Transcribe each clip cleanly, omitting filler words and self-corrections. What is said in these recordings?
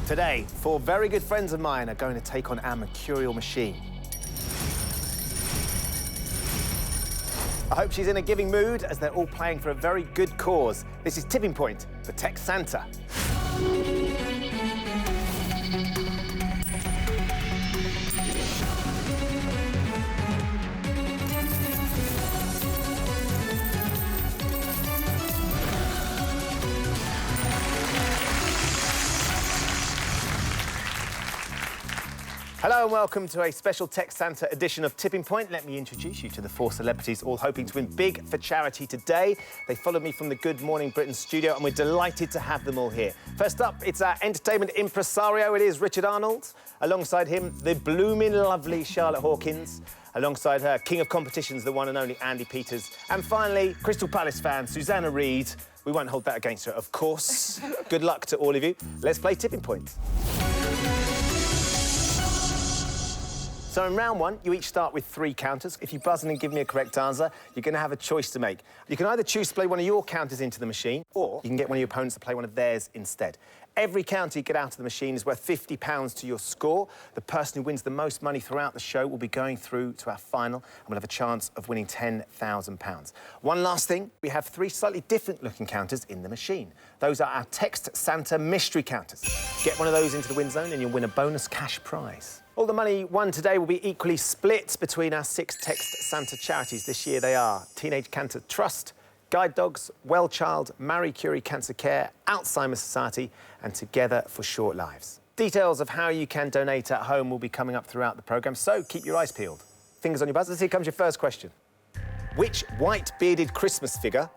Today, four very good friends of mine are going to take on our mercurial machine. I hope she's in a giving mood as they're all playing for a very good cause. This is Tipping Point, the Tech Santa. Hello and welcome to a special Tech Santa edition of Tipping Point. Let me introduce you to the four celebrities all hoping to win big for charity today. They followed me from the Good Morning Britain studio and we're delighted to have them all here. First up, it's our entertainment impresario. It is Richard Arnold. Alongside him, the blooming lovely Charlotte Hawkins. Alongside her, king of competitions, the one and only Andy Peters. And finally, Crystal Palace fan, Susanna Reid. We won't hold that against her, of course. Good luck to all of you. Let's play Tipping Point. So in round one, you each start with 3 counters. If you buzz in and give me a correct answer, you're going to have a choice to make. You can either choose to play one of your counters into the machine, or you can get one of your opponents to play one of theirs instead. Every counter you get out of the machine is worth £50 to your score. The person who wins the most money throughout the show will be going through to our final and will have a chance of winning £10,000. One last thing, we have 3 slightly different looking counters in the machine. Those are our Text Santa mystery counters. Get one of those into the win zone and you'll win a bonus cash prize. All the money won today will be equally split between our 6 Text Santa charities. This year they are Teenage Cancer Trust, Guide Dogs, Well Child, Marie Curie Cancer Care, Alzheimer's Society and Together for Short Lives. Details of how you can donate at home will be coming up throughout the programme, so keep your eyes peeled. Fingers on your buzzers. Here comes your first question. Which white-bearded Christmas figure,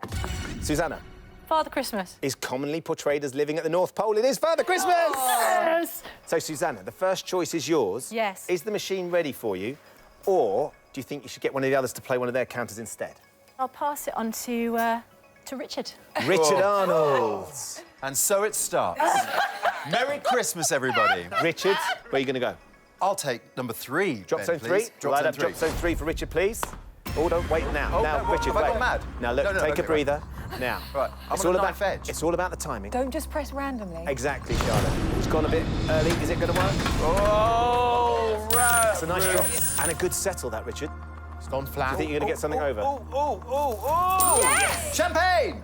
Susanna, Father Christmas, is commonly portrayed as living at the North Pole? It is Father Christmas! Yes! So, Susanna, the first choice is yours. Yes. Is the machine ready for you? Or do you think you should get one of the others to play one of their counters instead? I'll pass it on to Richard. Richard Arnold. And so it starts. Merry Christmas, everybody. Richard, where are you going to go? I'll take number 3. Drop Ben, zone 3? please. Light up drop zone 3 for Richard, please. Oh, don't wait now. Oh, now, no, Richard, have I wait. gone mad? Now, look, No, take okay, a breather. Now. Right, I'm it's on all a about knife edge. It's all about the timing. Don't just press randomly. Exactly, Charlotte. It's gone a bit early. Is it going to work? Oh, right. It's a nice drop. And a good settle, that, Richard. It's gone flat. Do you think you're going to get something over? Oh! Yes! Champagne!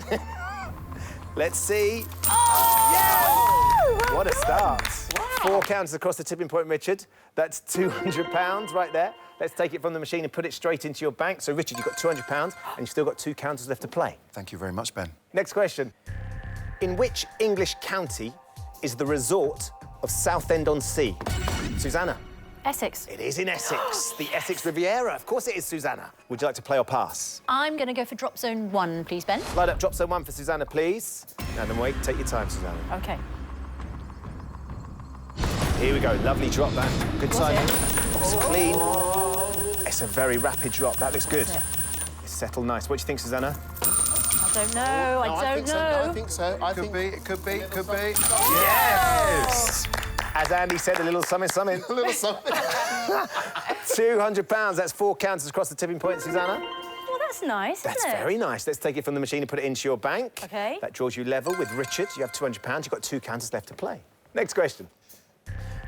Let's see. Oh! Yes! What a start. Wow. 4 counters across the tipping point, Richard. That's £200 right there. Let's take it from the machine and put it straight into your bank. So, Richard, you've got £200 and you've still got 2 counters left to play. Thank you very much, Ben. Next question. In which English county is the resort of Southend-on-Sea? Susanna. Essex. It is in Essex. The Essex Riviera. Of course it is, Susanna. Would you like to play or pass? I'm going to go for drop zone 1, please, Ben. Light up drop zone 1 for Susanna, please. Now then, wait. Take your time, Susanna. OK. Here we go. Lovely drop, that. Good timing. It's clean. Oh. It's a very rapid drop. That looks good. It's settled nice. What do you think, Susanna? I don't know. I don't know. I think so. I think It could be. Yes! As Andy said, a little something. a little something. £200. That's 4 counters across the tipping point, Susanna. Well, that's nice, That's isn't it? very nice. Let's take it from the machine and put it into your bank. OK. That draws you level with Richard. You have £200. You've got 2 counters left to play. Next question.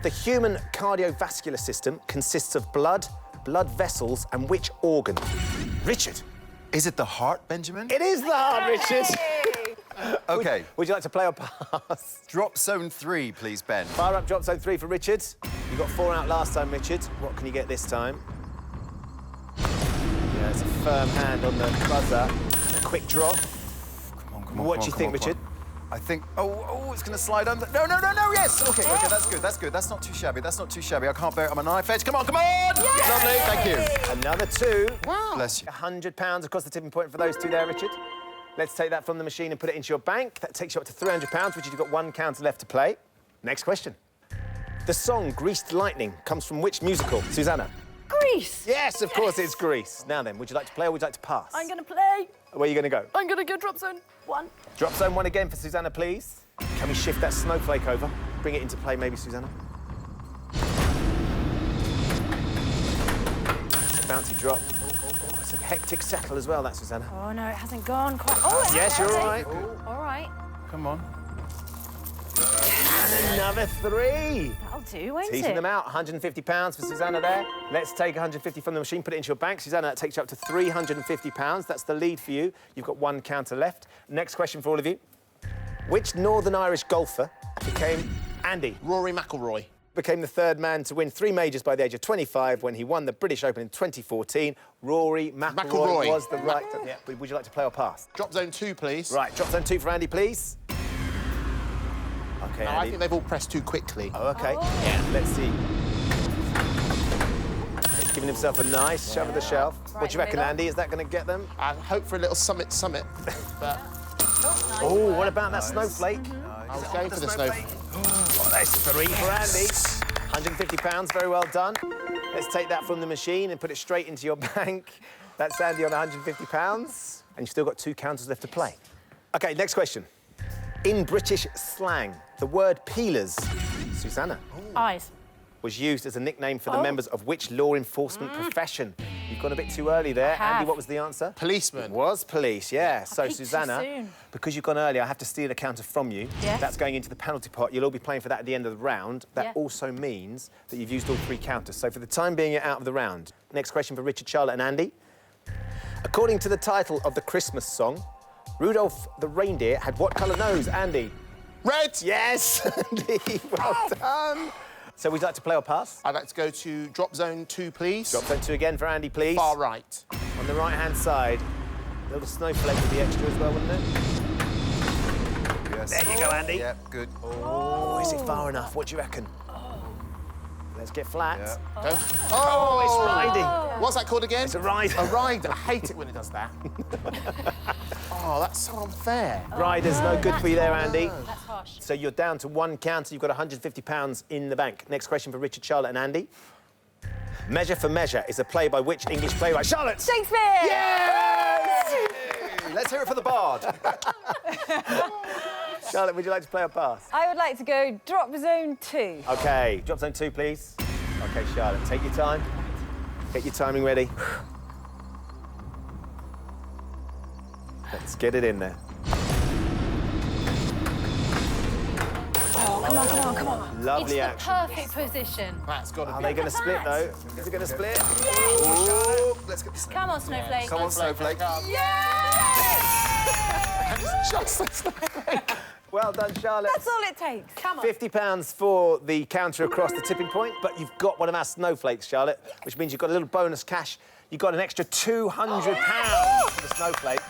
The human cardiovascular system consists of blood vessels, and which organ? Richard. Is it the heart, Benjamin? It is the heart, Richard. OK. Would you like to play or pass? Drop zone 3, please, Ben. Fire up drop zone 3 for Richard. You got 4 out last time, Richard. What can you get this time? Yeah, it's a firm hand on the buzzer. A quick drop. Come on. What do you think, Richard? I think... Oh, it's going to slide under. No, yes! OK, that's good. That's not too shabby. I can't bear it on my knife edge. Come on! Yes! Lovely, thank you. Another 2. Wow. Bless you. £100 across the tipping point for those 2 there, Richard. Let's take that from the machine and put it into your bank. That takes you up to £300, Richard. You've got 1 counter left to play. Next question. The song Greased Lightning comes from which musical? Susanna. Grease. Yes, of course it's Grease. Now then, would you like to play or would you like to pass? I'm going to play. Where are you going to go? I'm going to go drop zone 1. Drop zone 1 again for Susanna, please. Can we shift that snowflake over? Bring it into play, maybe, Susanna. It's a bouncy drop. It's a hectic settle as well, that, Susanna. Oh, no, it hasn't gone quite... Oh, Yes, you're all right. All right. Come on. And another 3. That'll do, won't Teasing it? them out. £150 for Susanna there. Let's take 150 from the machine, put it into your bank. Susanna, that takes you up to £350. That's the lead for you. You've got 1 counter left. Next question for all of you. Which Northern Irish golfer became Andy? Rory McIlroy. Became the 3rd man to win 3 majors by the age of 25 when he won the British Open in 2014. Rory McIlroy was the right... Yeah, would you like to play or pass? Drop zone 2, please. Right, drop zone 2 for Andy, please. OK, No, Andy. I think they've all pressed too quickly. Oh, OK. Yeah. Let's see. He's giving himself a nice shove of the shelf. Right What do you in the reckon, middle. Andy? Is that going to get them? I hope for a little summit, but Oh, what about that snowflake? I was going for the snow. Oh, there's 3 for Andy. £150, very well done. Let's take that from the machine and put it straight into your bank. That's Andy on £150. And you've still got 2 counters left to play. OK, next question. In British slang, the word peelers, Susanna, Eyes. was used as a nickname for the members of which law enforcement profession? You've gone a bit too early there. have. Andy, what was the answer? Policeman. It was police, yeah. So, peaked too Susanna, soon. because you've gone early, I have to steal a counter from you. Yes. That's going into the penalty pot. You'll all be playing for that at the end of the round. That Yeah. also means that you've used all 3 counters. So, for the time being, you're out of the round. Next question for Richard, Charlotte and Andy. According to the title of the Christmas song, Rudolph the reindeer had what colour nose, Andy? Red. Yes, Andy, well done. So, would you like to play or pass? I'd like to go to drop zone 2, please. Drop zone 2 again for Andy, please. Far right. On the right-hand side, a little snowflake would be extra as well, wouldn't it? Yes. There you go, Andy. Yep, good. Oh, is it far enough? What do you reckon? Let's get flat. Yeah. Don't- Oh, it's riding. What's that called again? It's a rider. A rider. I hate it when it does that. Oh, that's so unfair. Rider's no good for you there, Andy. That's harsh. So you're down to 1 counter. You've got £150 in the bank. Next question for Richard, Charlotte and Andy. Measure for Measure is a play by which English playwright? Charlotte! Shakespeare! Yes! Let's hear it for the bard. Charlotte, would you like to play or pass? I would like to go drop zone 2. OK, drop zone 2, please. OK, Charlotte, take your time. Get your timing ready. Let's get it in there. Oh, come on, come on, come on. Lovely it's action. the perfect position. That's got to Are be. they going to split, that. though? Is it going to split? Ooh, let's get this. Come on, Snowflake. Come on, Snowflake. It's just a snowflake. Well done, Charlotte. That's all it takes. Come on. £50 for the counter across the tipping point, but you've got one of our snowflakes, Charlotte, which means you've got a little bonus cash. You've got an extra £200 for the snowflake.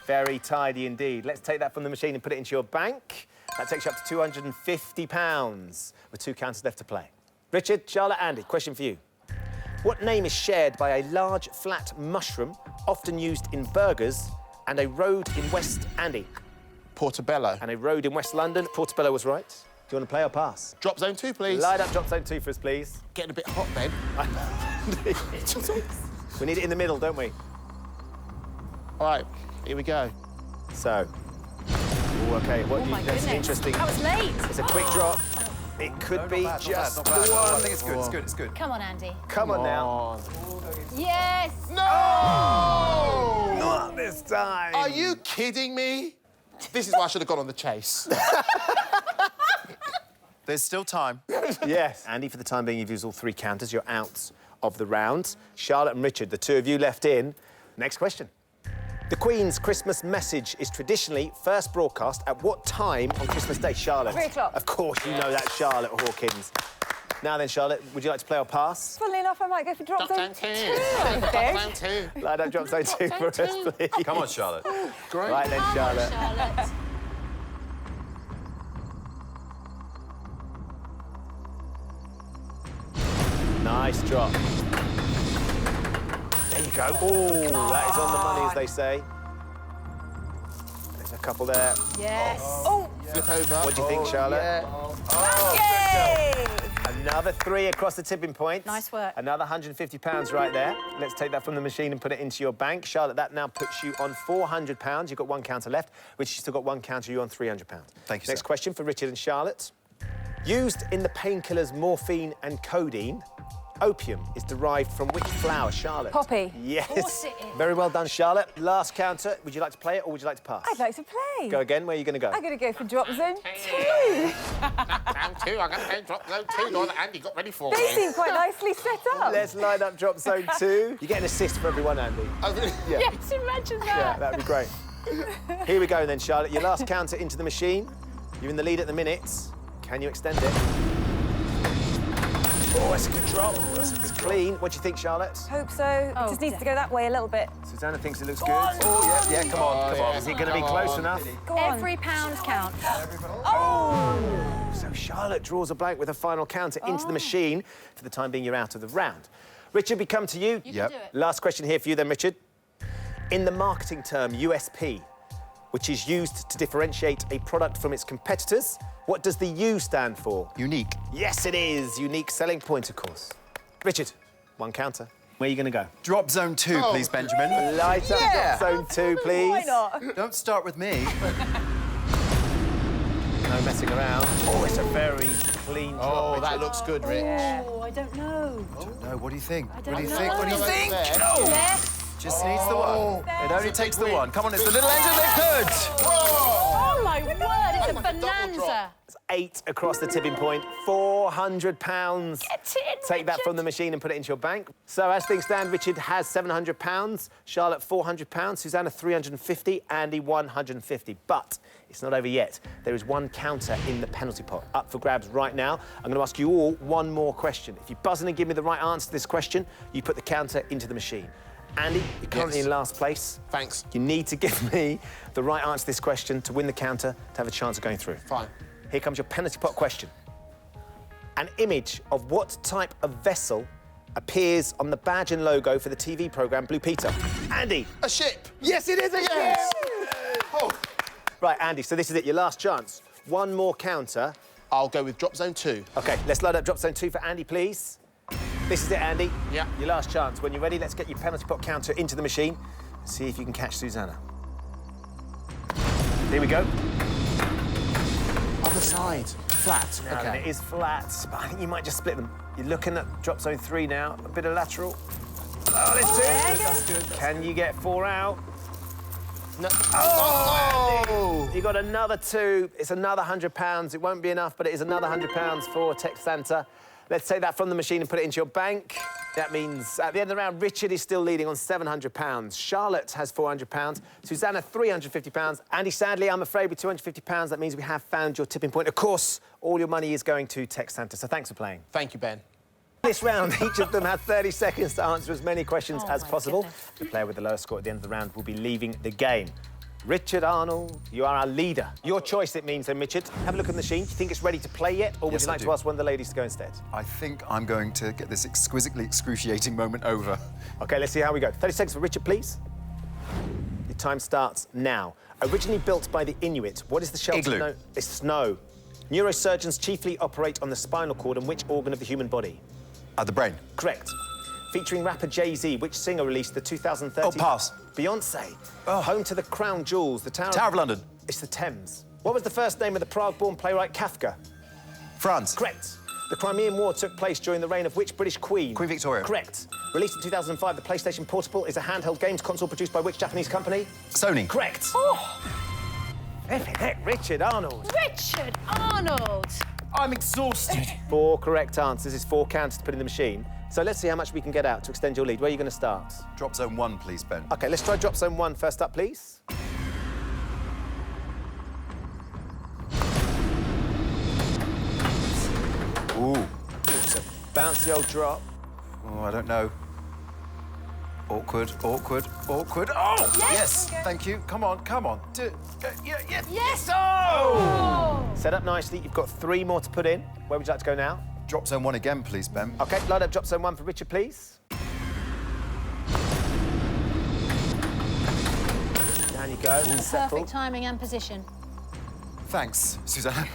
Very tidy indeed. Let's take that from the machine and put it into your bank. That takes you up to £250 with 2 counters left to play. Richard, Charlotte, Andy, question for you. What name is shared by a large flat mushroom, often used in burgers, and a road in West Andy? Portobello. And a road in West London. Portobello was right. Do you want to play or pass? Drop zone 2, please. Light up drop zone 2 for us, please. Getting a bit hot then. We need it in the middle, don't we? All right, here we go. So. Ooh, OK, what Oh, do you my that's goodness. interesting. That was late. It's a quick drop. It could be Not bad, just not bad. the one. I think it's good, it's good, it's good. Come on, Andy. Come on now. Oh. Yes! No! Not this time. Are you kidding me? This is why I should have gone on the chase. There's still time. Yes. Andy, for the time being, you've used all 3 counters. You're out of the round. Charlotte and Richard, the 2 of you left in. Next question. The Queen's Christmas message is traditionally first broadcast at what time on Christmas Day, Charlotte? 3 o'clock. Of course you know that, Charlotte Hawkins. Now then, Charlotte, would you like to play or pass? Funnily enough, I might go for drop zone 2. I Drop think. zone 2. Light up drop zone 2 for us, please. Come on, Charlotte. Great. Right then, Charlotte. Charlotte. Nice drop. There you go. Oh, that is on the money, as they say. There's a couple there. Yes. Oh, Flip over. What do you think, Charlotte? yay! Another 3 across the tipping point. Nice work. Another £150 right there. Let's take that from the machine and put it into your bank. Charlotte, that now puts you on £400. You've got 1 counter left, which you've still got 1 counter. You're on £300. Thank you, Next sir. question for Richard and Charlotte. Used in the painkillers morphine and codeine, Opium is derived from which flower, Charlotte? Poppy. Yes. Of course it is. Very well done, Charlotte. Last counter. Would you like to play it or would you like to pass? I'd like to play. Go again. Where are you going to go? I'm going to go for drop zone 2. Down 2. I'm going to drop zone 2. The one that Andy got ready for They me. seem quite nicely set up. Let's line up drop zone 2. You get an assist for every one, Andy. Oh, really? Yeah. Yes, imagine that. Yeah, that'd be great. Here we go then, Charlotte. Your last counter into the machine. You're in the lead at the minute. Can you extend it? Oh, that's a good drop. It's clean. What do you think, Charlotte? Hope so. It just needs to go that way a little bit. Susanna thinks it looks good. Oh, yeah, come on, come on. Is it going to be close enough? Go on. Every pound counts. So Charlotte draws a blank with a final counter into the machine. For the time being, you're out of the round. Richard, we come to you. You can do it. Last question here for you then, Richard. In the marketing term USP, which is used to differentiate a product from its competitors, what does the U stand for? Unique. Yes, it is. Unique selling point, of course. Richard, one counter. Where are you going to go? Drop zone 2, please, Benjamin. Light up drop zone 2, please. Why not? Don't start with me. No messing around. Oh, it's a very clean drop. Oh, Richard. that looks good, Rich. Oh, I don't know. No, what do you think? don't What do you know. think? What do you think? Yes. Just needs the one. It only takes the one. Come on, it's the little engine that could. Oh, my word, it's a like a double bonanza. drop. It's 8 across the tipping point. £400. Get in, Take that Richard. from the machine and put it into your bank. So as things stand, Richard has £700, Charlotte £400, Susanna £350, Andy £150. But it's not over yet. There is one counter in the penalty pot up for grabs right now. I'm going to ask you all one more question. If you buzz in and give me the right answer to this question, you put the counter into the machine. Andy, you're currently Yes. in last place. Thanks. You need to give me the right answer to this question to win the counter to have a chance of going through. Fine. Here comes your penalty pot question. An image of what type of vessel appears on the badge and logo for the TV programme Blue Peter? Andy. A ship. Yes, it is a Yes. ship! Oh, Right, Andy, so this is it, your last chance. One more counter. I'll go with drop zone 2. OK, let's load up drop zone 2 for Andy, please. This is it, Andy. Yeah. Your last chance. When you're ready, let's get your penalty pot counter into the machine. See if you can catch Susanna. Here we go. Other side. Flat. Now, Okay. it is flat, but I think you might just split them. You're looking at drop zone 3 now, a bit of lateral. Oh, there's 2. That's good. Can you get 4 out? No. Oh! You got another 2. It's another £100. It won't be enough, but it is another £100 for Tech Santa. Let's take that from the machine and put it into your bank. That means at the end of the round, Richard is still leading on £700. Charlotte has £400. Susanna, £350. Andy, sadly, I'm afraid with £250, that means we have found your tipping point. Of course, all your money is going to Tech Santa, so thanks for playing. Thank you, Ben. This round, each of them had 30 seconds to answer as many questions Oh, as my possible. goodness. The player with the lowest score at the end of the round will be leaving the game. Richard Arnold, you are our leader. Your choice, it means, then, Richard. Have a look at the machine. Do you think it's ready to play yet, or would Yes, you I like do. to ask one of the ladies to go instead? I think I'm going to get this exquisitely excruciating moment over. OK, let's see how we go. 30 seconds for Richard, please. Your time starts now. Originally built by the Inuit, what is the shelter Igloo. known? It's snow. Neurosurgeons chiefly operate on the spinal cord and which organ of the human body? The brain. Correct. Featuring rapper Jay-Z, which singer released the 2013... Oh, pass. Beyonce. Home to the crown jewels, the Tower... Tower of London. It's the Thames. What was the first name of the Prague-born playwright Kafka? France. Correct. The Crimean War took place during the reign of which British queen? Queen Victoria. Correct. Released in 2005, the PlayStation Portable is a handheld games console produced by which Japanese company? Sony. Correct. Heck, Richard Arnold. Richard Arnold. I'm exhausted. 4 correct answers is 4 counters to put in the machine. So let's see how much we can get out to extend your lead. Where are you going to start? Drop zone 1, please, Ben. OK, let's try drop zone 1 first up, please. Ooh. It's a bouncy old drop. Oh, I don't know. Awkward, awkward, awkward. Oh! Yes. Thank you. Come on, come on. Yeah. Yes. Oh! Set up nicely. You've got 3 more to put in. Where would you like to go now? Drop zone 1 again, please, Ben. OK, line up drop zone 1 for Richard, please. Down you go. Settle. Perfect timing and position. Thanks, Susanna.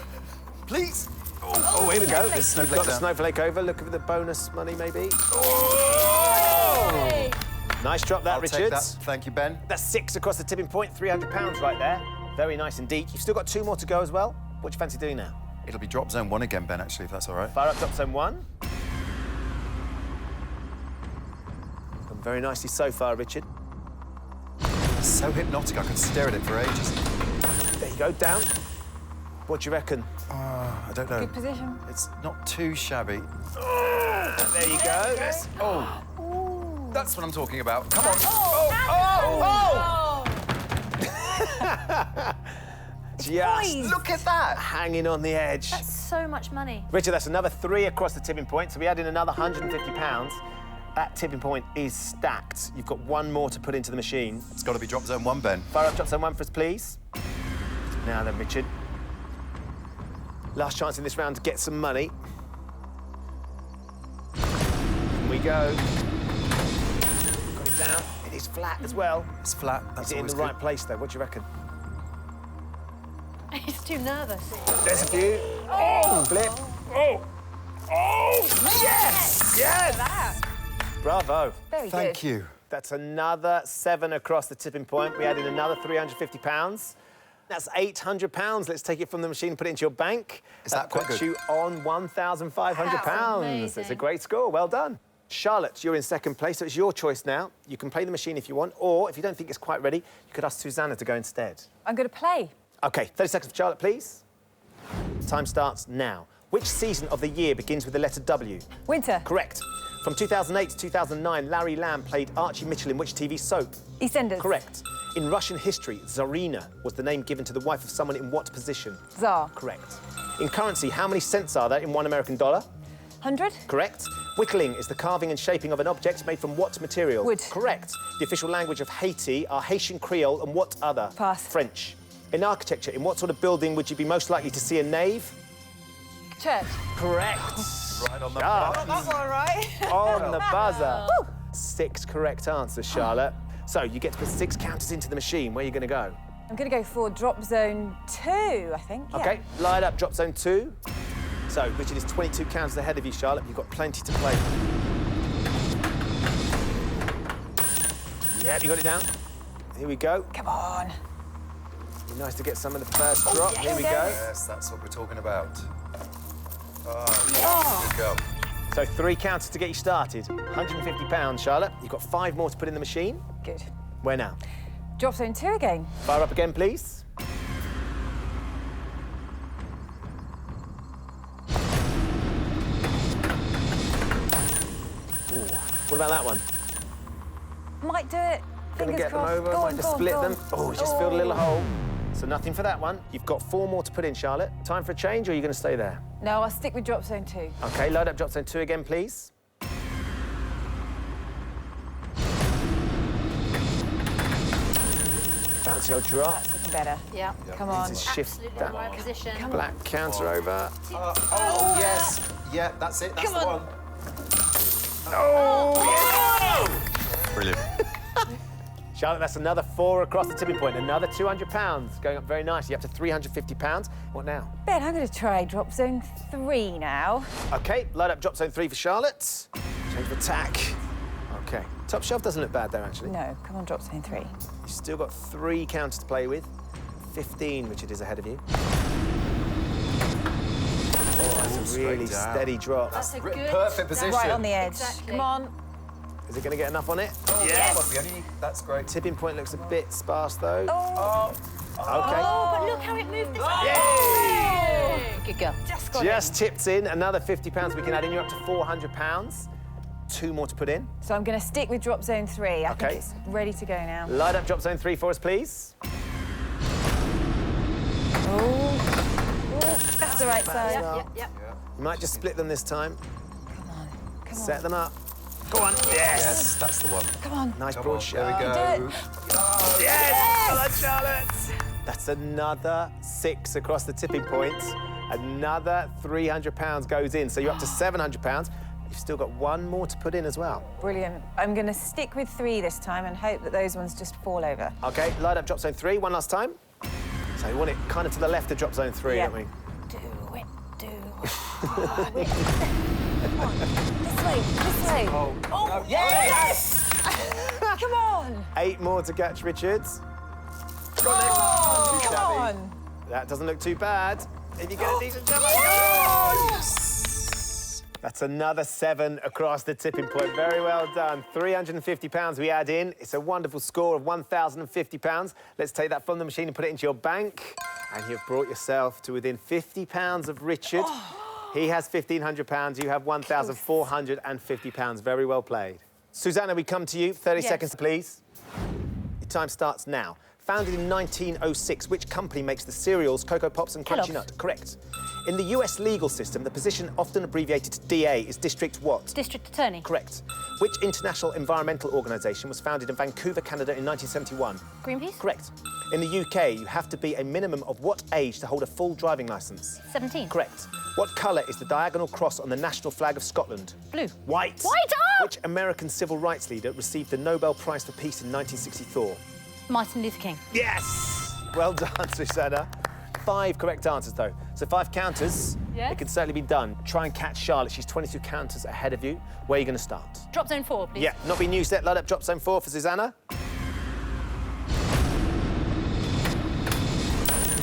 Please. Oh, here we go. There's You've snowflake got the down. snowflake over. Look at the bonus money, maybe. Hey. Nice drop, that, I'll Richard. take that. Thank you, Ben. That's 6 across the tipping point, £300 right there. Very nice indeed. You've still got 2 more to go as well. What do you fancy doing now? It'll be drop zone 1 again, Ben, actually, if that's all right. Fire up drop zone 1. Very nicely so far, Richard. So hypnotic, I could stare at it for ages. There you go, down. What do you reckon? I don't know. Good position. It's not too shabby. There you go. Yes. Oh. That's what I'm talking about. Come on. Just Look at that. hanging on the edge. That's so much money. Richard, that's another 3 across the tipping point, so we add in another £150. That tipping point is stacked. You've got 1 more to put into the machine. It's got to be drop zone 1, Ben. Fire up drop zone 1 for us, please. Now then, Richard. Last chance in this round to get some money. Here we go. Got it down. It is flat as well. It's flat. That's Is it in the always right place, though? What do you reckon? He's too nervous. There's a few. Oh! Flip. Oh! Oh! Yes! Yes! Bravo. Very good. Thank you. That's another 7 across the tipping point. We add in another £350. That's £800. Let's take it from the machine and put it into your bank. Is that quite puts good? you on £1,500. amazing. It's a great score. Well done. Charlotte, you're in second place, so it's your choice now. You can play the machine if you want, or if you don't think it's quite ready, you could ask Susanna to go instead. I'm going to play. OK, 30 seconds for Charlotte, please. Time starts now. Which season of the year begins with the letter W? Winter. Correct. From 2008 to 2009, Larry Lamb played Archie Mitchell in which TV soap? EastEnders. Correct. In Russian history, Tsarina was the name given to the wife of someone in what position? Tsar. Correct. In currency, how many cents are there in $1 American? 100. Correct. Whittling is the carving and shaping of an object made from what material? Wood. Correct. The official language of Haiti are Haitian Creole and what other? Pass. French. In architecture, in what sort of building would you be most likely to see a nave? Church. Correct. Right on the Charlotte. That's all right. On the buzzer. 6 correct answers, Charlotte. So you get to put 6 counters into the machine. Where are you going to go? I'm going to go for drop zone 2, I think. Yeah. OK, light up drop zone 2. So Richard is 22 counters ahead of you, Charlotte. You've got plenty to play. Yep, you got it down. Here we go. Come on. Be nice to get some of the first drop. Here we go. Yes, that's what we're talking about. Oh, good go. So 3 counters to get you started. £150, Charlotte. You've got 5 more to put in the machine. Good. Where now? Drop zone 2 again. Fire up again, please. Ooh, what about that one? Might do it. Gonna Fingers get them crossed. over, Go might on, just go on, split go on. them. Oh, we just filled a little hole. So nothing for that one. You've got 4 more to put in, Charlotte. Time for a change, or are you going to stay there? No, I'll stick with drop zone 2. OK, load up drop zone 2 again, please. Bouncy old drop. That's looking better. Yeah. Come on. Need to shift Absolutely that the right position. black counter over. Oh, yes. Yeah, that's it. That's Come the on. one. Oh, Brilliant. Charlotte, that's another 4 across the tipping point. Another £200, going up very nicely, up to £350. What now? Ben, I'm going to try drop zone 3 now. OK, load up drop zone 3 for Charlotte. Change of attack. OK, top shelf doesn't look bad there, actually. No, come on, drop zone 3. You've still got 3 counters to play with. 15, Richard is ahead of you. Oh, that's a straight really down. steady drop. That's a good... Perfect position. Right on the edge. Exactly. Come on. Is it going to get enough on it? Yes. That's great. Tipping point looks a bit sparse, though. Oh, OK. Oh, but look how it moved this way. Yay! Good girl. Just got Just tipped in. Another £50 we can add in. You're up to £400. 2 more to put in. So I'm going to stick with drop zone 3. I OK. think it's ready to go now. Light up drop zone 3 for us, please. Oh, that's the right side. Yep. You might just split them this time. Come on. Come on. Set them up. Go on. Yes. yes, that's the one. Come on. Nice Come broad on, shot. there we go. Do Yes! Well done, Charlotte. That's another 6 across the tipping point. Another £300 goes in, so you're up to £700. You've still got 1 more to put in as well. Brilliant. I'm going to stick with 3 this time and hope that those ones just fall over. OK, light up drop zone 3 one last time. So you want it kind of to the left of drop zone 3, Yeah. don't we? Do it. Come on. This way. Oh, yes! Come on. 8 more to catch, Richards. Too Come shabby. on. That doesn't look too bad. If you get a decent jump. Oh! That's That's another 7 across the tipping point. Very well done. £350 we add in. It's a wonderful score of £1,050. Let's take that from the machine and put it into your bank. And you've brought yourself to within £50 of Richard. He has £1,500. You have £1,450. Very well played. Susanna, we come to you. 30 seconds, please. Your time starts now. Founded in 1906, which company makes the cereals Cocoa Pops and Crunchy Nut? Correct. In the US legal system, the position often abbreviated to DA is District what? District Attorney. Correct. Which international environmental organisation was founded in Vancouver, Canada in 1971? Greenpeace. Correct. In the UK, you have to be a minimum of what age to hold a full driving licence? 17. Correct. What colour is the diagonal cross on the national flag of Scotland? Blue. White. White, oh! Which American civil rights leader received the Nobel Prize for Peace in 1964? Martin Luther King. Yes! Well done, Susanna. 5 correct answers, though. So 5 counters. Yes. It can certainly be done. Try and catch Charlotte. She's 22 counters ahead of you. Where are you going to start? Drop zone 4, please. Yeah, not being used yet. Load up drop zone 4 for Susanna.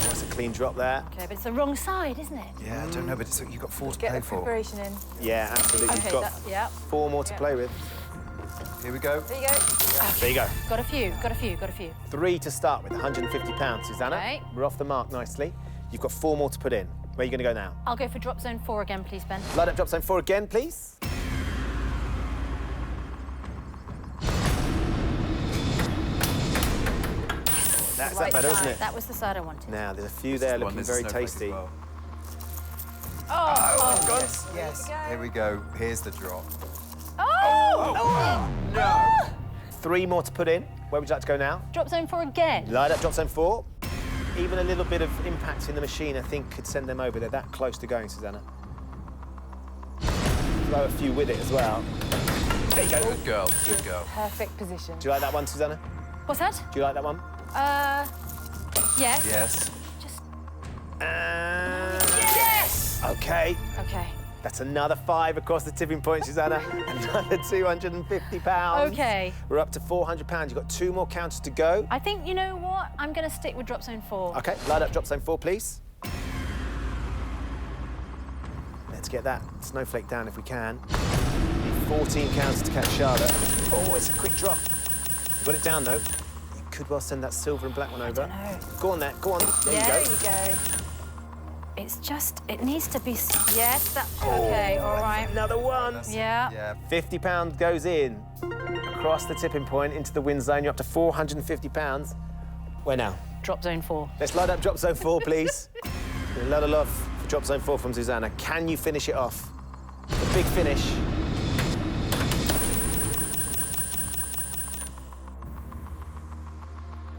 That's a clean drop there. OK, but it's the wrong side, isn't it? Yeah, I don't know, but you've got 4 to Get play the for. preparation in. Yeah, absolutely. OK, You've got yeah. 4 more to play with. Here we go. There you go. There you go. Got a few, got a few, got a few. 3 to start with, £150, Susanna. OK. We're off the mark nicely. You've got 4 more to put in. Where are you going to go now? I'll go for drop zone 4 again, please, Ben. Load up drop zone 4 again, please. That's that better, isn't it? That was the side I wanted. Now, there's a few there The one looking that's very snowflake as tasty. well. Oh, Yes, yes. Here we go. Here's the drop. oh! No! 3 more to put in. Where would you like to go now? Drop zone 4 again. Load up drop zone 4. Even a little bit of impact in the machine, I think, could send them over. They're that close to going, Susanna. Throw a few with it as well. There you go. Good girl, good girl. Perfect position. Do you like that one, Susanna? What's that? Do you like that one? Yes. Yes. Just... Yes! OK. OK. That's another 5 across the tipping point, Susanna. Another £250. OK. We're up to £400. You've got 2 more counters to go. I think, you know what? I'm going to stick with drop zone 4. OK, light up drop zone 4, please. Let's get that snowflake down if we can. Need 14 counters to catch Charlotte. Oh, it's a quick drop. You got it down, though. You could well send that silver and black one over. know. Go on there, go on. There you go. There you go. It's just, it needs to be... Yes, that... OK, all right. Another one. Yeah. Yeah. £50 goes in across the tipping point into the win zone. You're up to £450. Where now? Drop zone 4. Let's light up drop zone 4, please. A lot of love for drop zone 4 from Susanna. Can you finish it off? The big finish.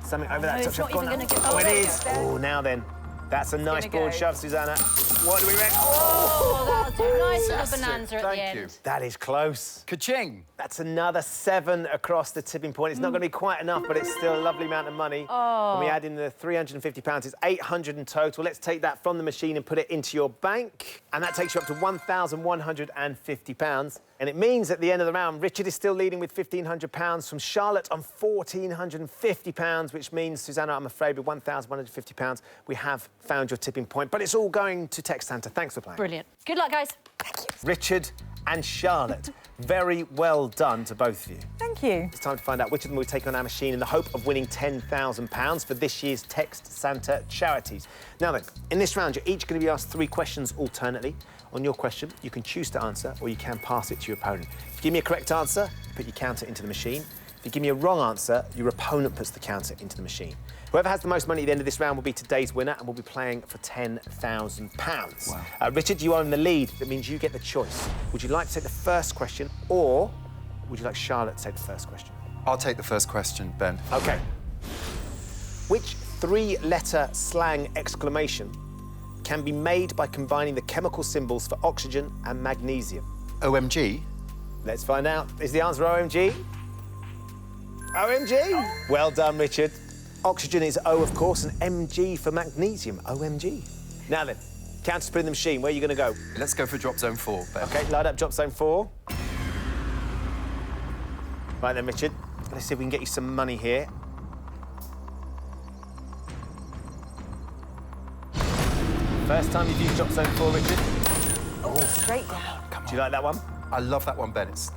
Something over that No, top it's shelf. not Go on even now. gonna get- Oh, oh, it there you is. go. Oh, now then. That's a nice gonna broad go. shove, Susanna. What do we reckon? Oh, that'll do. Nice little Fantastic. bonanza at the Thank end. you. That is close. Ka-ching! That's another 7 across the tipping point. It's not going to be quite enough, but it's still a lovely amount of money. Oh. When we add in the £350, it's 800 in total. Let's take that from the machine and put it into your bank. And that takes you up to £1,150. And it means at the end of the round, Richard is still leading with £1,500 from Charlotte on £1,450, which means, Susanna, I'm afraid with £1,150, we have found your tipping point. But it's all going to Tech Santa. Thanks for playing. Brilliant. Good luck, guys. Richard and Charlotte, very well done to both of you. Thank you. It's time to find out which of them will take on our machine in the hope of winning £10,000 for this year's Text Santa charities. Now then, in this round, you're each going to be asked 3 questions alternately. On your question, you can choose to answer or you can pass it to your opponent. If you give me a correct answer, put your counter into the machine. If you give me a wrong answer, your opponent puts the counter into the machine. Whoever has the most money at the end of this round will be today's winner and we'll be playing for £10,000. Wow. Richard, you are in the lead. That means you get the choice. Would you like to take the first question or would you like Charlotte to take the first question? I'll take the first question, Ben. OK. Which 3-letter slang exclamation can be made by combining the chemical symbols for oxygen and magnesium? OMG? Let's find out. Is the answer OMG? OMG! Well done, Richard. Oxygen is O, of course, and MG for magnesium. OMG. Now then, counter's put in the machine. Where are you going to go? Let's go for drop zone 4, Ben. OK, light up drop zone 4. Right then, Richard. Let's see if we can get you some money here. First time you've used drop zone 4, Richard. Oh, straight down. Come Do you like that one? I love that one, Ben. It's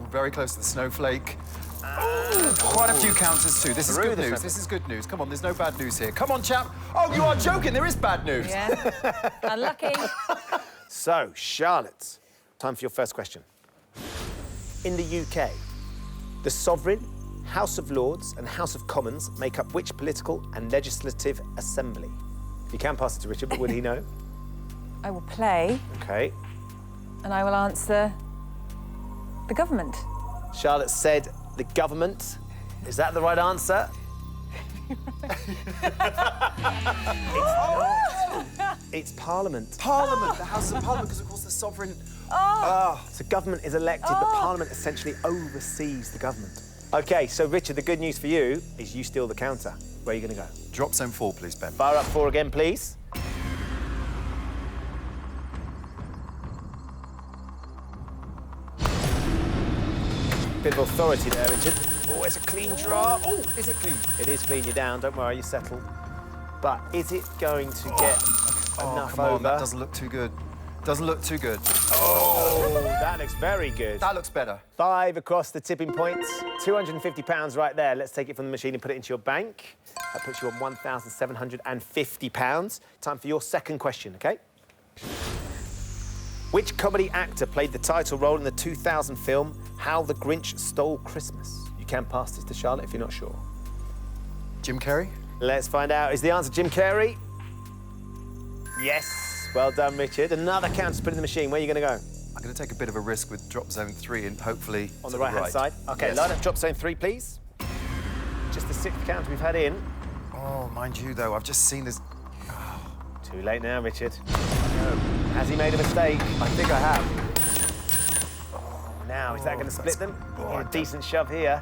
very close to the snowflake. Quite a few counters too. This is good news. This is good news. Come on, there's no bad news here. Come on, chap. Oh, you are joking. There is bad news. Yeah. Unlucky. So, Charlotte, time for your first question. In the UK, the Sovereign, House of Lords and House of Commons make up which political and legislative assembly? You can pass it to Richard, but would he know? I will play, OK. and I will answer the government. Charlotte said the government. Is that the right answer? It's Parliament. Parliament, the House of Parliament, because of course the sovereign. So government is elected, but Parliament essentially oversees the government. OK, so Richard, the good news for you is you steal the counter. Where are you going to go? Drop zone 4, please, Ben. Fire up 4 again, please. Bit of authority there, Richard. Oh, it's a clean draw. Oh, Is it clean? it is clean. You're down. Don't worry, you're settled. But is it going to get enough Come on, over? that doesn't look too good. Doesn't look too good. Oh, that looks very good. That looks better. 5 across the tipping points. £250 right there. Let's take it from the machine and put it into your bank. That puts you on £1,750. Time for your second question, OK? Which comedy actor played the title role in the 2000 film How the Grinch Stole Christmas? You can pass this to Charlotte if you're not sure. Jim Carrey? Let's find out. Is the answer Jim Carrey? Yes. Well done, Richard. Another counter to put in the machine. Where are you going to go? I'm going to take a bit of a risk with drop zone 3 and hopefully On to the right-hand side. OK, Yes. line up drop zone 3, please. Just the 6th counter we've had in. Oh, mind you, though, I've just seen this. Too late now, Richard. Has he made a mistake? I think I have. Oh, now, is that going to split them? You I need a don't- decent shove here.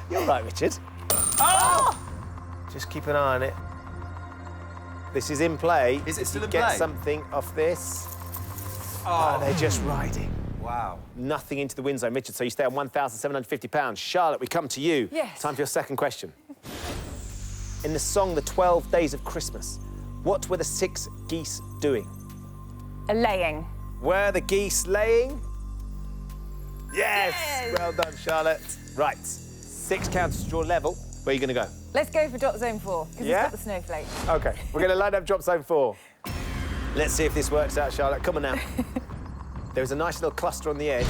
You're all right, Richard. Just keep an eye on it. This is in play. Is it If still you in get play? something off this. Oh, they're just riding. Wow. Nothing into the win zone, Richard, so you stay on £1,750. Charlotte, we come to you. Yes. Time for your second question. In the song The 12 Days of Christmas, what were the 6 geese doing? A laying. Were the geese laying? Yes! Yes! Well done, Charlotte. Right, 6 counters to draw level. Where are you going to go? Let's go for drop zone 4, because Yeah? it's got the snowflake. OK, we're going to line up drop zone 4. Let's see if this works out, Charlotte. Come on now. There's a nice little cluster on the edge.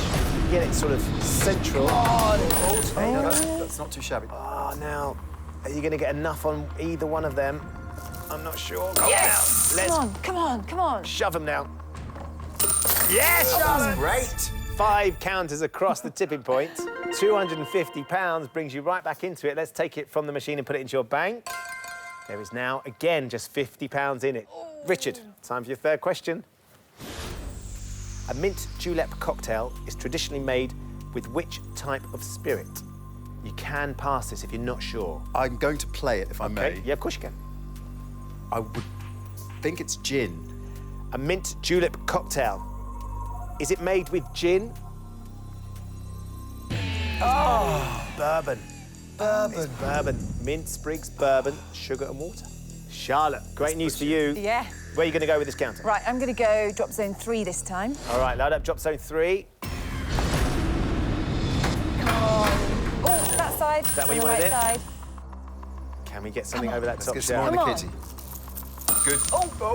Get it sort of central. Hey, no, that's not too shabby. Oh, now, are you going to get enough on either one of them? I'm not sure. Go Yes! now. Let's Come on, come on, come on. shove them now. Yes, Charlotte! Great. 5 counters across the tipping point. £250 brings you right back into it. Let's take it from the machine and put it into your bank. There is now, again, just £50 in it. Richard, time for your third question. A mint julep cocktail is traditionally made with which type of spirit? You can pass this if you're not sure. I'm going to play it if I may. Okay? Yeah, of course you can. I would think it's gin. A mint julep cocktail. Is it made with gin? Oh, bourbon. Bourbon. It's bourbon. Mint, sprigs, bourbon, sugar and water. Charlotte, great news for you. Yeah. Where are you going to go with this counter? Right, I'm going to go drop zone 3 this time. All right, load up drop zone 3. Come on. Oh, that side. that where on you the wanted right it? side. Can we get something Come on. over that Let's top get some shelf? more in the Come kitty. Good.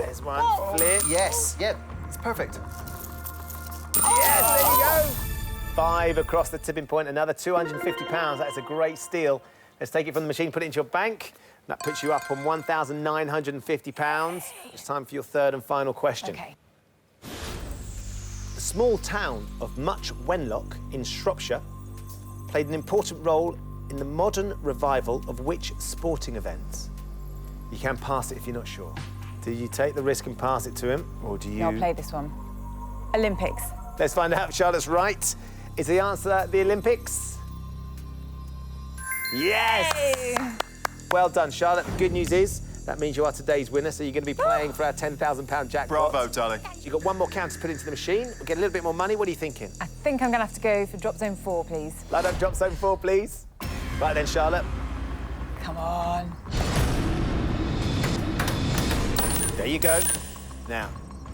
There's one. Flip. Yes. Yeah. It's perfect. Yes, there you go. 5 across the tipping point, another £250. That is a great steal. Let's take it from the machine, put it into your bank. That puts you up on £1,950. It's time for your third and final question. OK. The small town of Much Wenlock in Shropshire played an important role in the modern revival of which sporting event? You can pass it if you're not sure. Do you take the risk and pass it to him, or do you... No, I'll play this one. Olympics. Let's find out if Charlotte's right. Is the answer the Olympics? Yes! Hey. Well done, Charlotte. The good news is that means you are today's winner, so you're going to be playing for our £10,000 jackpot. Bravo, darling. You've got one more counter to put into the machine. We'll get a little bit more money. What are you thinking? I think I'm going to have to go for drop zone 4, please. Load up drop zone 4, please. Right then, Charlotte. Come on. you go. Now,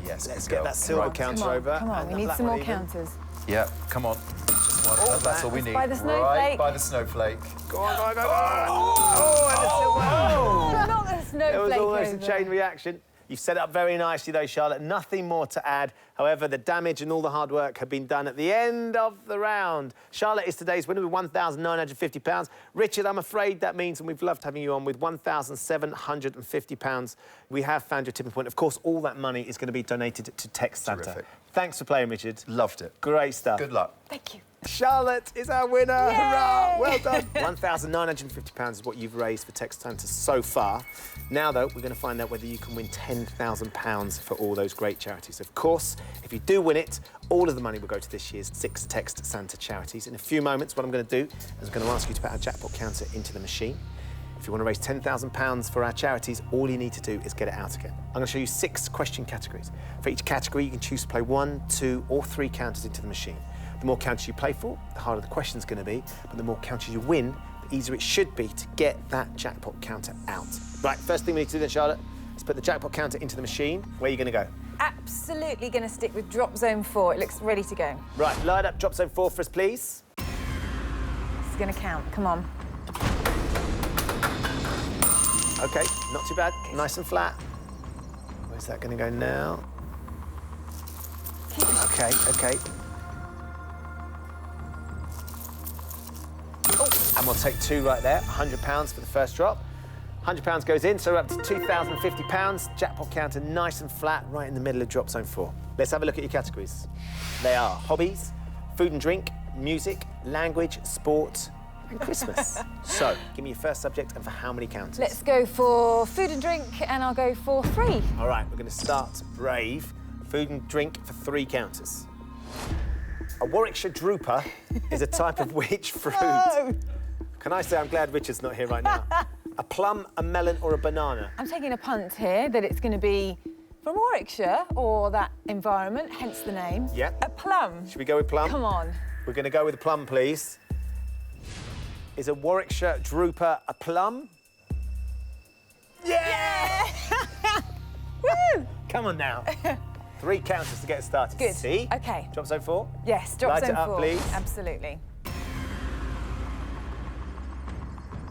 Yes, let's good get girl. that silver Right. counter over. Come on, and we that need black some one more even. counters. Yeah, come on. Just one. That's all we need. by the Right snowflake. by the snowflake. Go on, go on, go on. Oh, and the silver. Oh, not the snowflake. It was almost a over. chain reaction. You've set it up very nicely, though, Charlotte. Nothing more to add. However, the damage and all the hard work have been done at the end of the round. Charlotte is today's winner with £1,950. Richard, I'm afraid that means, and we've loved having you on, with £1,750. We have found your tipping point. Of course, all that money is going to be donated to Text Santa. Terrific. Thanks for playing, Richard. Loved it. Great stuff. Good luck. Thank you. Charlotte is our winner. Yay! Hurrah! Well done. £1,950 is what you've raised for Text Santa so far. Now, though, we're going to find out whether you can win £10,000 for all those great charities. Of course, if you do win it, all of the money will go to this year's 6 Text Santa charities. In a few moments, what I'm going to do is I'm going to ask you to put our jackpot counter into the machine. If you want to raise £10,000 for our charities, all you need to do is get it out again. I'm going to show you 6 question categories. For each category, you can choose to play 1, 2, or 3 counters into the machine. The more counters you play for, the harder the question's going to be, but the more counters you win, the easier it should be to get that jackpot counter out. Right, first thing we need to do then, Charlotte, is put the jackpot counter into the machine. Where are you going to go? Absolutely going to stick with drop zone 4. It looks ready to go. Right, light up drop zone 4 for us, please. It's going to count. Come on. OK, not too bad. Nice and flat. Where's that going to go now? OK, OK. Oh, and we'll take 2 right there. £100 for the first drop. £100 goes in, so we're up to £2,050. Jackpot counter nice and flat, right in the middle of drop zone 4. Let's have a look at your categories. They are hobbies, food and drink, music, language, sport, and Christmas. So, give me your first subject and for how many counters? Let's go for food and drink, and I'll go for 3. All right, we're going to start brave. Food and drink for 3 counters. A Warwickshire drooper is a type of which fruit? No. Can I say I'm glad Richard's not here right now? A plum, a melon, or a banana? I'm taking a punt here that it's going to be from Warwickshire or that environment, hence the name. Yeah. A plum. Should we go with plum? Come on. We're going to go with plum, please. Is a Warwickshire drooper a plum? Yeah! Woo! Come on now. 3 counters to get started. Good. See? OK. Drop zone 4? Yes, drop Light zone it up, 4. please. Absolutely.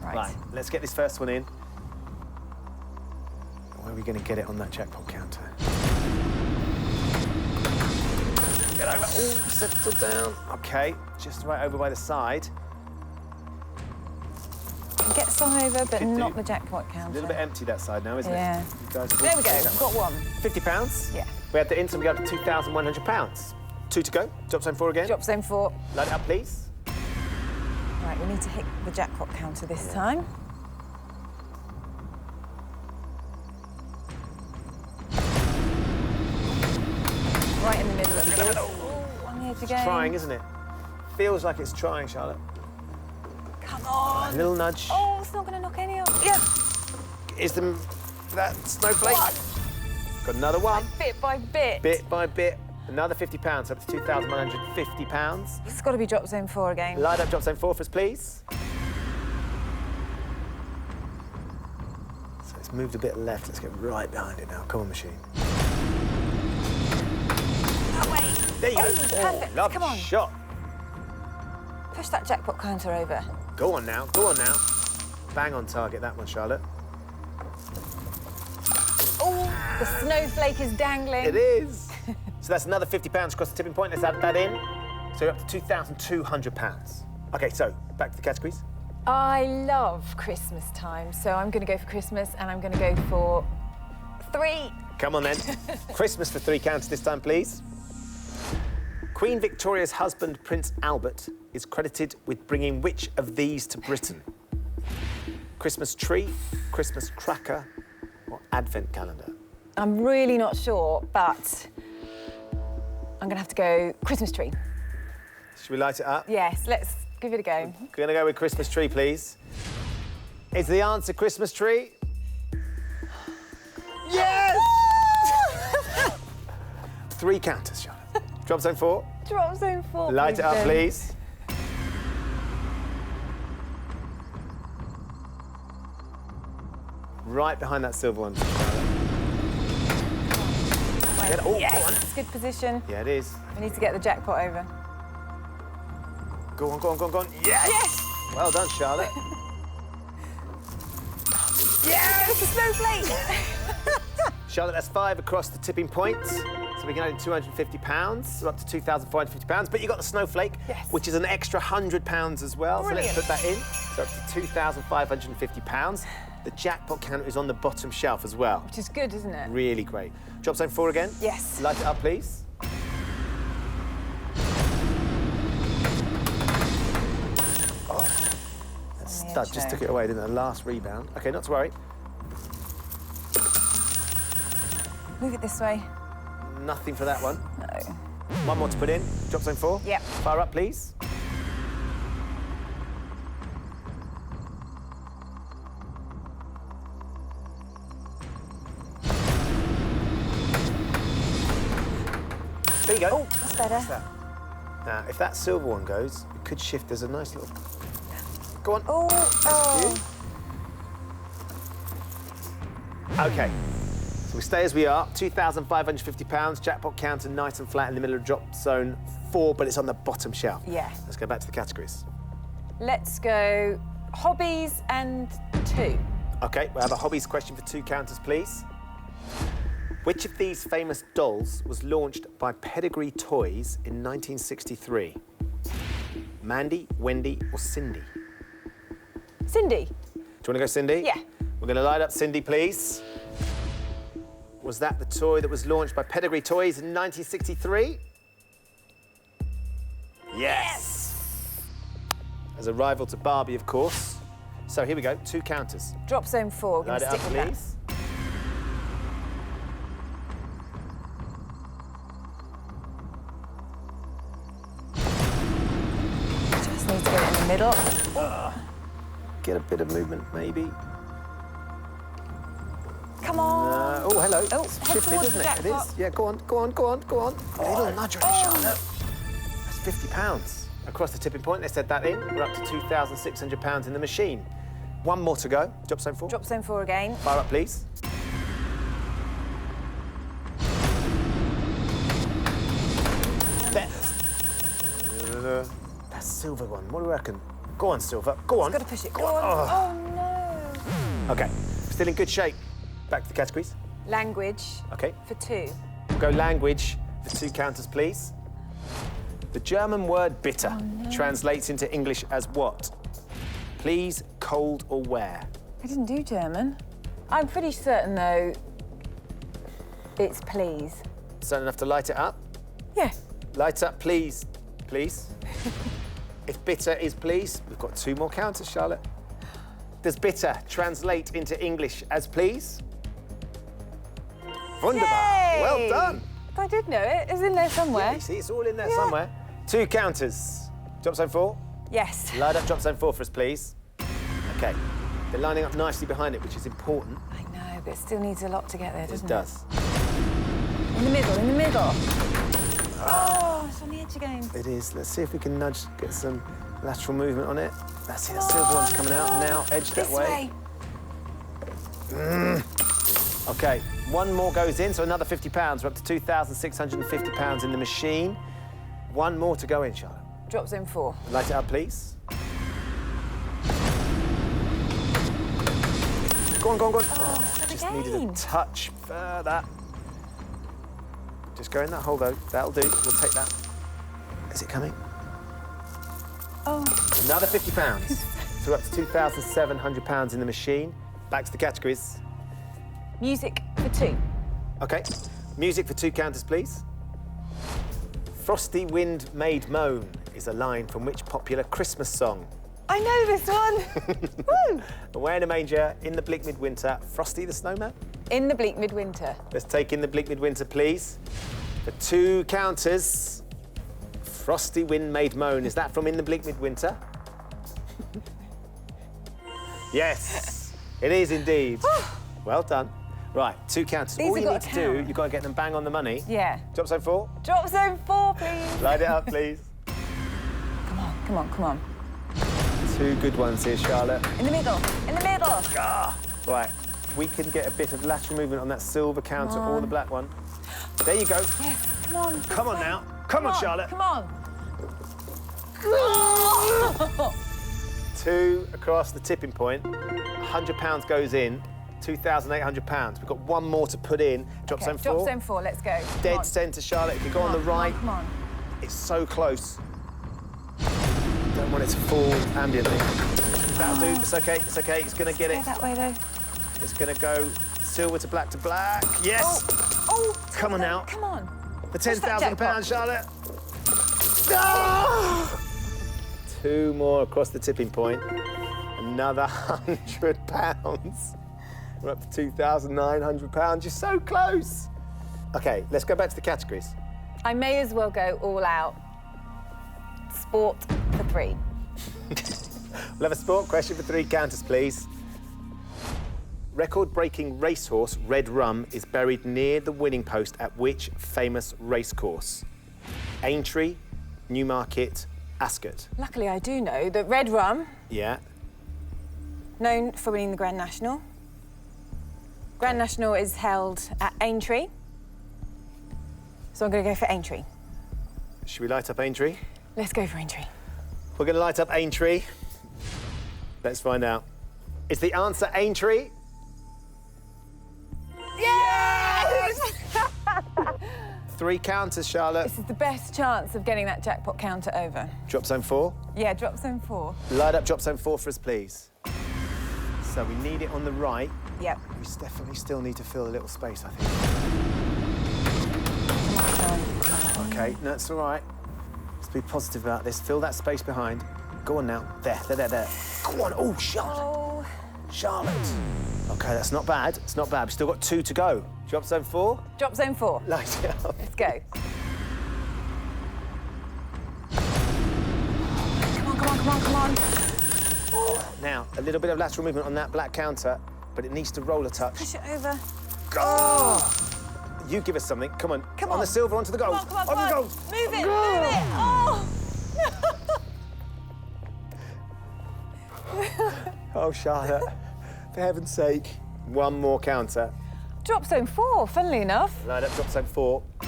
Right, let's get this first one in. Where are we going to get it on that jackpot counter? Get over. Oh, settle down. OK, just right over by the side. Get some over, but Could not do. the jackpot counter. A little bit empty that side now, isn't Yeah. it? You guys have There we go. all taken that Got one. £50? Yeah. We had the in, so we got to £2,100. 2 to go. Drop zone 4 again. Drop zone 4. Light it up, please. Right, we need to hit the jackpot counter this time. Right in the middle of the good. Oh, one here to go. Trying, isn't it? Feels like it's trying, Charlotte. Come A on. little nudge. Oh, it's not going to knock any off. Yeah. Is them that snowflake? One. Got another one. Bit by bit. Bit by bit. Another £50, up to £2,150. It's got to be drop zone 4 again. Light up drop zone 4 for us, please. So it's moved a bit left. Let's get right behind it now. Come on, machine. That way. There you go. Perfect. Lovely Come on. shot. Push that jackpot counter over. Go on now. Go on now. Bang on target, that one, Charlotte. Oh, the snowflake is dangling. It is. So that's another £50 across the tipping point. Let's add that in. So you're up to £2,200. OK, so back to the categories. I love Christmas time, so I'm going to go for Christmas, and I'm going to go for 3. Come on, then. Christmas for 3 counters this time, please. Queen Victoria's husband, Prince Albert, is credited with bringing which of these to Britain? Christmas tree, Christmas cracker, or advent calendar? I'm really not sure, but I'm going to have to go Christmas tree. Should we light it up? Yes, let's give it a go. We're going to go with Christmas tree, please. Is the answer Christmas tree? Yes! 3 counters, Charlotte. Drop zone 4. Drop zone 4. Light it up, then. please. Right behind that silver one, Charlotte. Get it. Oh, yes, go on. it's good position. Yeah, it is. We need to get the jackpot over. Go on, go on, go on, go on. Yes! Yes! Well done, Charlotte. Yeah, it's a snowflake. Charlotte, that's 5 across the tipping point. So we can add in £250, so up to £2,550. But you got the snowflake, Yes. which is an extra £100 as well. Brilliant. So let's put that in. So up to £2,550. The jackpot counter is on the bottom shelf as well. Which is good, isn't it? Really great. Drop zone 4 again. Yes. Light it up, please. Oh, that stud just took it away, didn't it? Last rebound. OK, not to worry. Move it this way. Nothing for that one. No. One more to put in. Drop zone 4. Yep. Fire up, please. There you go. Oh, that's better. What's that? Now, if that silver one goes, it could shift. There's a nice little... Go on. Oh, oh. OK. So we stay as we are. £2,550. Jackpot counter nice and flat in the middle of drop zone 4, but it's on the bottom shelf. Yeah. Let's go back to the categories. Let's go hobbies and 2. OK, we'll have a hobbies question for 2 counters, please. Which of these famous dolls was launched by Pedigree Toys in 1963? Mandy, Wendy, or Cindy? Cindy. Do you want to go Cindy? Yeah. We're going to light up Cindy, please. Was that the toy that was launched by Pedigree Toys in 1963? Yes! As a rival to Barbie, of course. So here we go, 2 counters. Drop zone 4. We're Light going it to up, stick with please. that. Just need to get it in the middle. Get a bit of movement, maybe. Come on. Oh, hello. Oh, It's head shifted, towards isn't the it? It jackpot. is. Yeah, go on, go on, go on, go on. A little nudge on it, Charlotte. That's £50. Across the tipping point, let's add that in. We're up to £2,600 in the machine. One more to go. Drop zone 4. Drop zone 4 again. Fire up, please. There. That silver one. What do you reckon? Go on, silver. Go on. Got to push it. Go Go on. Oh. Oh, no. OK, still in good shape. Back to the categories. Language OK, for 2. we'll go language for 2 counters, please. The German word bitter translates into English as what? Please, cold, or where? I didn't do German. I'm pretty certain, though, it's please. Certain enough to light it up? Yeah. Light up, please. Please. If bitter is please, we've got 2 more counters, Charlotte. Does bitter translate into English as please? Wunderbar. Yay! Well done. I did know it. It's in there somewhere. You see, it's all in there somewhere. 2 counters. Drop zone 4. Yes. Light up drop zone 4 for us, please. OK. They're lining up nicely behind it, which is important. I know, but it still needs a lot to get there, doesn't It does. In the middle, in the middle. Oh, it's on the edge again. It is. Let's see if we can get some lateral movement on it. That's it. That silver one's coming out now. Edge that This way. OK. 1 more goes in, so another £50. We're up to £2,650 in the machine. 1 more to go in, Charlotte. Drop zone 4. Light it up, please. Go on, go on, go on. Oh, Just needed a touch further. Just go in that hole, though. That'll do. We'll take that. Is it coming? Oh. Another £50. So we're up to £2,700 in the machine. Back to the categories. Music for 2. OK. Music for 2 counters, please. Frosty wind made moan is a line from which popular Christmas song? I know this one. Woo! Away in a manger, in the bleak midwinter, Frosty the Snowman? In the bleak midwinter. Let's take in the bleak midwinter, please. For 2 counters, Frosty wind made moan. Is that from In the Bleak Midwinter? Yes, it is indeed. Well done. Right, 2 counters. These All have you got need to to do, count. you've got to get them bang on the money. Yeah. Drop zone 4. Drop zone 4, please. Light it up, please. Come on, come on, come on. 2 good ones here, Charlotte. In the middle, in the middle. Right, we can get a bit of lateral movement on that silver counter or the black one. There you go. Yes, come on. this Come on way. now. Come on, Charlotte. Come on. 2 across the tipping point. £100 goes in. £2,800. We've got one more to put in. Drop zone 4. Drop zone 4, let's go. Come Dead on. centre, Charlotte. If you go on the Come on, right, Come on. it's so close. Don't want it to fall ambiently. That'll do. It's okay. It's okay. It's going to get Go it. that way, though. It's going to go silver to black. Yes. Oh, Come on now. Come on. For Push that £10,000, jackpot. Charlotte. Ah! 2 more across the tipping point. Another £100. We're up to £2,900. You're so close. OK, let's go back to the categories. I may as well go all out. Sport for 3. We'll have a sport question for 3 counters, please. Record-breaking racehorse Red Rum is buried near the winning post at which famous racecourse? Aintree, Newmarket, Ascot. Luckily, I do know that Red Rum, Yeah. known for winning the Grand National. Grand National is held at Aintree. So I'm going to go for Aintree. Should we light up Aintree? Let's go for Aintree. We're going to light up Aintree. Let's find out. Is the answer Aintree? Yes! 3 counters, Charlotte. This is the best chance of getting that jackpot counter over. Drop zone 4. Yeah, drop zone 4. Light up drop zone 4 for us, please. So we need it on the right. Yep. We definitely still need to fill a little space, I think. OK, no, it's all right. Let's be positive about this. Fill that space behind. Go on now. There. Go on. Oh, Charlotte. Oh. Charlotte. OK, that's not bad. It's not bad. We've still got 2 to go. Drop zone 4. Drop zone 4. Light it up. Let's go. Come on. Now, a little bit of lateral movement on that black counter, but it needs to roll a touch. Push it over. Oh! You give us something. Come on. Come on on. the silver, onto the gold. Come on. On the gold. Move it. Oh! Oh, Charlotte. For heaven's sake. One more counter. Drop zone 4, funnily enough. Light up drop zone 4 to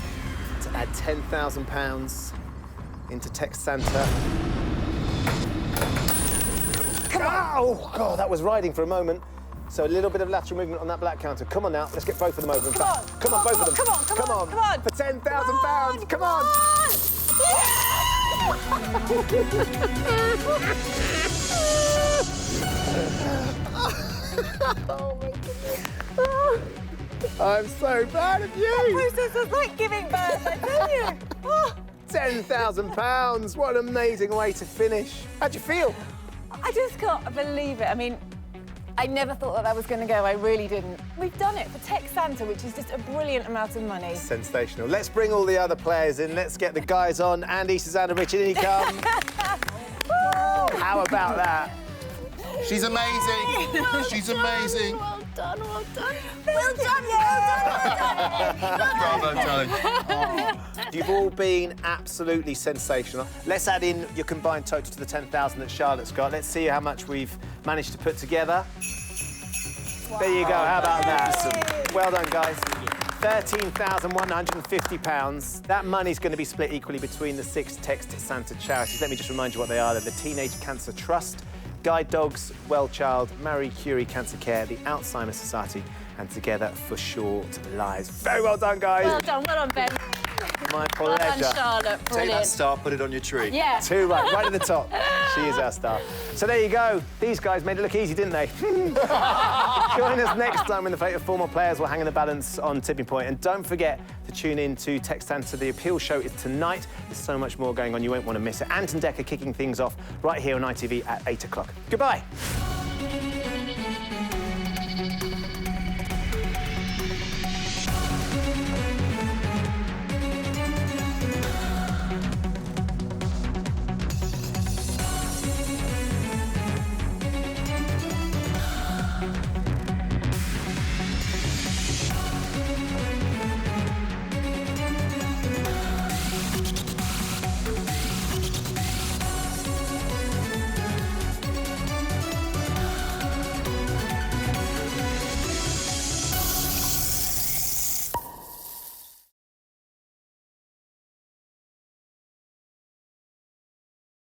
add £10,000 into Text Santa. Come on! Oh, God, that was riding for a moment. So a little bit of lateral movement on that black counter. Come on now, let's get both of them over. Come on, both of them. Come on. For £10,000. Come on! Oh, my goodness. I'm so proud of you. Process is like giving birth, I tell you. Oh, £10,000. What an amazing way to finish. How'd you feel? I just can't believe it. I mean, I never thought that was going to go. I really didn't. We've done it for Text Santa, which is just a brilliant amount of money. Sensational. Let's bring all the other players in. Let's get the guys on. Andy, Susanna, Richard, in you come. How about that? She's amazing. She's amazing. Well done. Bravo, darling. You've all been absolutely sensational. Let's add in your combined total to the 10,000 that Charlotte's got. Let's see how much we've managed to put together. Wow. There you go. How about that? Well done, guys. £13,150. That money's going to be split equally between the 6 Text Santa charities. Let me just remind you what they are. They're the Teenage Cancer Trust, Guide Dogs, Well Child, Marie Curie Cancer Care, the Alzheimer's Society, and Together for Short Lives. Very well done, guys. Well done, Ben. My Well pleasure. done, Charlotte. Take Brilliant. that star, put it on your tree. Yeah. 2 right at the top. She is our star. So there you go. These guys made it look easy, didn't they? Join us next time when the fate of 4 more players will hang in the balance on Tipping Point. And don't forget to tune in to Text Santa. The appeal show is tonight. There's so much more going on. You won't want to miss it. Anton Decker kicking things off right here on ITV at 8 o'clock. Goodbye.